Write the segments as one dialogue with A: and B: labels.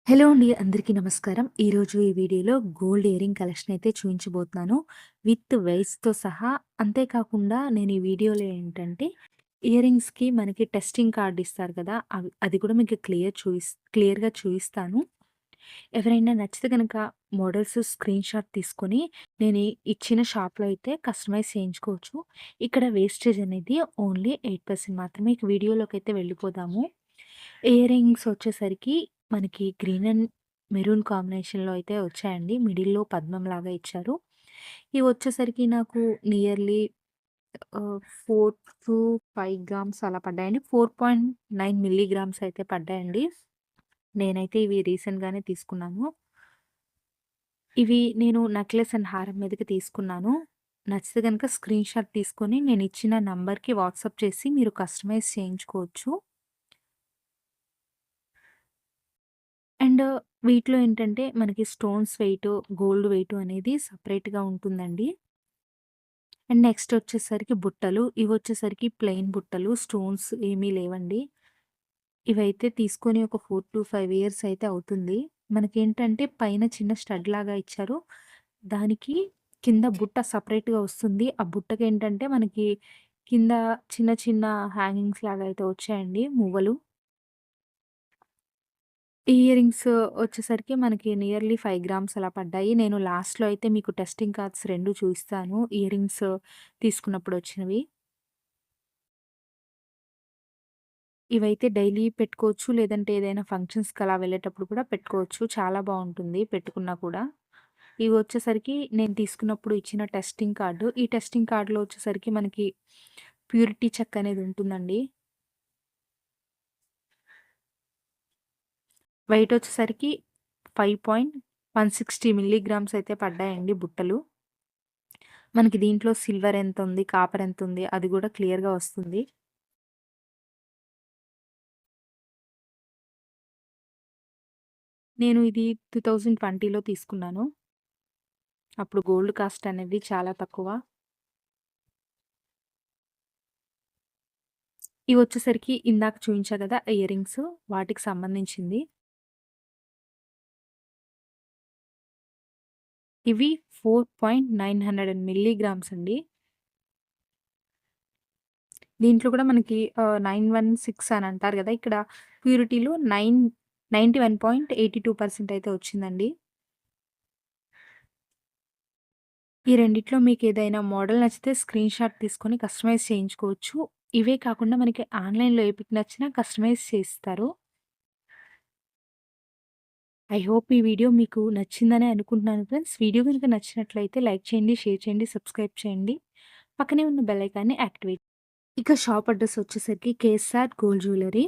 A: Hello అండి. అందరికీ నమస్కారం. ఈరోజు ఈ వీడియోలో గోల్డ్ ఇయరింగ్ కలెక్షన్ అయితే చూయించబోతున్నాను. విత్ వెయిట్స్‌తో సహా. అంతేకాకుండా నేను ఈ వీడియోలో ఏంటంటే ఇయరింగ్స్‌కి మనకి టెస్టింగ్ కార్డ్ ఇస్తారు కదా! అది కూడా మీకు క్లియర్‌గా చూయిస్తాను. ఎవరైనా నచ్చితే గనక మోడల్స్ స్క్రీన్ షాట్ తీసుకొని నేను ఇచ్చిన షాప్‌లో అయితే కస్టమైజ్ చేయించుకోవచ్చు. ఇక్కడ వేస్టేజ్ అనేది ఓన్లీ 8% మాత్రమే. ఇక వీడియోలోకైతే వెళ్ళిపోదాము. ఇయరింగ్స్ వచ్చేసరికి మనకి గ్రీన్ అండ్ మెరూన్ కాంబినేషన్‌లో అయితే వచ్చాయండి. మిడిల్‌లో పద్మంలాగా ఇచ్చారు. ఇవి వచ్చేసరికి నాకు నియర్లీ 4-5 గ్రామ్స్ అలా పడ్డాయండి. 4.9 మిల్లీగ్రామ్స్ అయితే పడ్డాయండి. నేనైతే ఇవి రీసెంట్‌గానే తీసుకున్నాను. ఇవి నేను నెక్లెస్ అండ్ హారం మీదకి తీసుకున్నాను. నచ్చితే గనుక స్క్రీన్ షాట్ తీసుకొని నేనిచ్చిన నంబర్‌కి వాట్సాప్ చేసి మీరు కస్టమైజ్ చేయించుకోవచ్చు. అండ్ వీటిలో ఏంటంటే మనకి స్టోన్స్ వెయిటు, గోల్డ్ వెయిటు అనేది సెపరేట్‌గా ఉంటుందండి. అండ్ నెక్స్ట్ వచ్చేసరికి బుట్టలు. ఇవొచ్చేసరికి ప్లెయిన్ బుట్టలు. స్టోన్స్ ఏమీ లేవండి. ఇవైతే తీసుకొని ఒక 4-5 ఇయర్స్ అయితే అవుతుంది. మనకేంటంటే పైన చిన్న స్టడ్ లాగా ఇచ్చారు. దానికి కింద బుట్ట సెపరేట్‌గా వస్తుంది. ఆ బుట్టకేంటంటే మనకి కింద చిన్న చిన్న హ్యాంగింగ్స్ లాగా అయితే వచ్చాయండి మువ్వలు. ఈ ఇయరింగ్స్ వచ్చేసరికి మనకి నియర్లీ 5 గ్రామ్స్ అలా పడ్డాయి. నేను లాస్ట్‌లో అయితే మీకు టెస్టింగ్ కార్డ్స్ 2 చూయిస్తాను. ఇయరింగ్స్ తీసుకున్నప్పుడు వచ్చినవి. ఇవైతే డైలీ పెట్టుకోవచ్చు. లేదంటే ఏదైనా ఫంక్షన్స్‌కి అలా వెళ్ళేటప్పుడు కూడా పెట్టుకోవచ్చు. చాలా బావుంటుంది పెట్టుకున్నా కూడా. ఇవి వచ్చేసరికి నేను తీసుకున్నప్పుడు ఇచ్చిన టెస్టింగ్ కార్డ్. ఈ టెస్టింగ్ కార్డ్‌లో వచ్చేసరికి మనకి ప్యూరిటీ చెక్ అనేది ఉంటుందండి. వెయిట్ వచ్చేసరికి 5.160 మిల్లీగ్రామ్స్ అయితే పడ్డాయండి బుట్టలు. మనకి దీంట్లో సిల్వర్ ఎంతుంది, కాపర్ ఎంతుంది అది గూడా క్లియర్‌గా వస్తుంది. నేను ఇది 2020లో తీసుకున్నాను. అప్పుడు గోల్డ్ కాస్ట్ అనేది చాలా తక్కువ. ఇవొచ్చేసరికి ఇందాక చూయించా గదా! ఇయరింగ్స్ వాటికి సంబంధించింది. ఇవి 4.900 మిల్లీగ్రామ్స్ అండి. దీంట్లో కూడా మనకి 916 అని అంటారు గదా! ఇక్కడ ప్యూరిటీలో 91.82% అయితే వచ్చిందండి. ఈ రెండిట్లో మీకేదైనా మోడల్ నచ్చితే స్క్రీన్ షాట్ తీసుకొని కస్టమైజ్ చేయించుకోవచ్చు. ఇవే కాకుండా మనకి ఆన్‌లైన్‌లో ఏ పిక్ నచ్చినా కస్టమైజ్ చేసిస్తారు. ఐ హోప్ ఈ వీడియో మీకు నచ్చిందనే అనుకుంటున్నాను ఫ్రెండ్స్. వీడియో గనుక నచ్చినట్లయితే లైక్ చేయండి, షేర్ చేయండి, సబ్స్క్రైబ్ చేయండి. పక్కనే ఉన్న బెల్ ఐకాన్‌ని యాక్టివేట్. ఇక షాప్ అడ్రెస్ వచ్చేసరికి కేఎస్ఆర్ గోల్డ్ జ్యువెలరీ.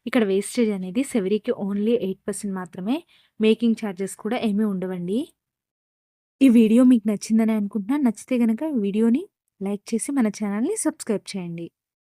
A: ఇక్కడ వేస్టేజ్ అనేది సెవరీకి ఓన్లీ 8% మాత్రమే. మేకింగ్ చార్జెస్ కూడా ఏమీ ఉండవండి. ఈ వీడియో మీకు నచ్చిందనే అనుకుంటున్నాను. నచ్చితే గనక వీడియోని లైక్ చేసి మన ఛానల్‌ని సబ్స్క్రైబ్ చేయండి.